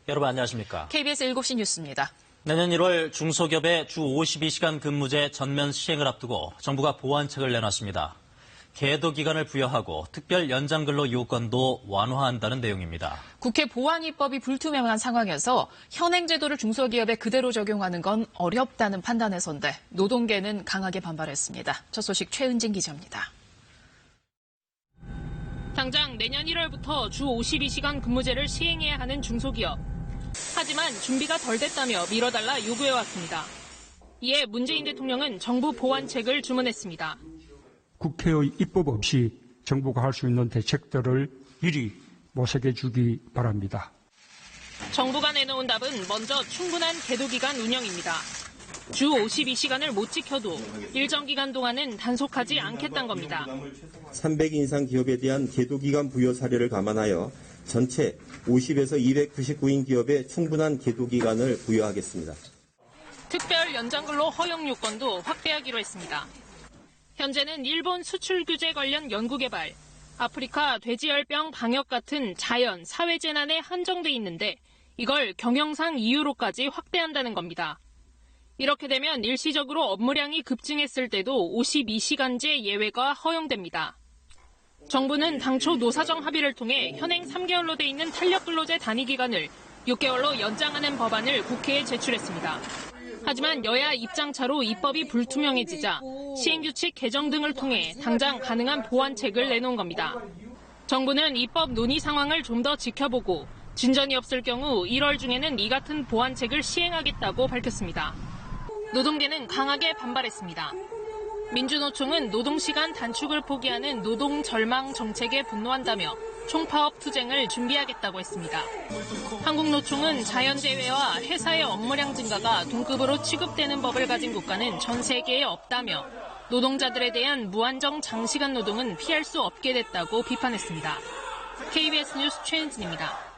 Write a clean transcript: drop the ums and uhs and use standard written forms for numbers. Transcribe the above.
여러분 안녕하십니까? KBS 7시 뉴스입니다. 내년 1월 중소기업의 주 52시간 근무제 전면 시행을 앞두고 정부가 보완책을 내놨습니다. 계도 기간을 부여하고 특별 연장 근로 요건도 완화한다는 내용입니다. 국회 보완입법이 불투명한 상황에서 현행 제도를 중소기업에 그대로 적용하는 건 어렵다는 판단에서인데 노동계는 강하게 반발했습니다. 첫 소식 최은진 기자입니다. 당장 내년 1월부터 주 52시간 근무제를 시행해야 하는 중소기업. 하지만 준비가 덜 됐다며 미뤄달라 요구해왔습니다. 이에 문재인 대통령은 정부 보완책을 주문했습니다. 국회의 입법 없이 정부가 할 수 있는 대책들을 미리 모색해 주기 바랍니다. 정부가 내놓은 답은 먼저 충분한 계도기간 운영입니다. 주 52시간을 못 지켜도 일정 기간 동안은 단속하지 않겠다는 겁니다. 300인 이상 기업에 대한 계도기간 부여 사례를 감안하여 전체 50에서 299인 기업에 충분한 계도기간을 부여하겠습니다. 특별 연장근로 허용 요건도 확대하기로 했습니다. 현재는 일본 수출 규제 관련 연구개발, 아프리카 돼지열병 방역 같은 자연, 사회재난에 한정돼 있는데 이걸 경영상 이유로까지 확대한다는 겁니다. 이렇게 되면 일시적으로 업무량이 급증했을 때도 52시간제 예외가 허용됩니다. 정부는 당초 노사정 합의를 통해 현행 3개월로 돼 있는 탄력근로제 단위기간을 6개월로 연장하는 법안을 국회에 제출했습니다. 하지만 여야 입장차로 입법이 불투명해지자 시행규칙 개정 등을 통해 당장 가능한 보완책을 내놓은 겁니다. 정부는 입법 논의 상황을 좀 더 지켜보고 진전이 없을 경우 1월 중에는 이 같은 보완책을 시행하겠다고 밝혔습니다. 노동계는 강하게 반발했습니다. 민주노총은 노동시간 단축을 포기하는 노동 절망 정책에 분노한다며 총파업 투쟁을 준비하겠다고 했습니다. 한국노총은 자연재해와 회사의 업무량 증가가 동급으로 취급되는 법을 가진 국가는 전 세계에 없다며 노동자들에 대한 무한정 장시간 노동은 피할 수 없게 됐다고 비판했습니다. KBS 뉴스 최은진입니다.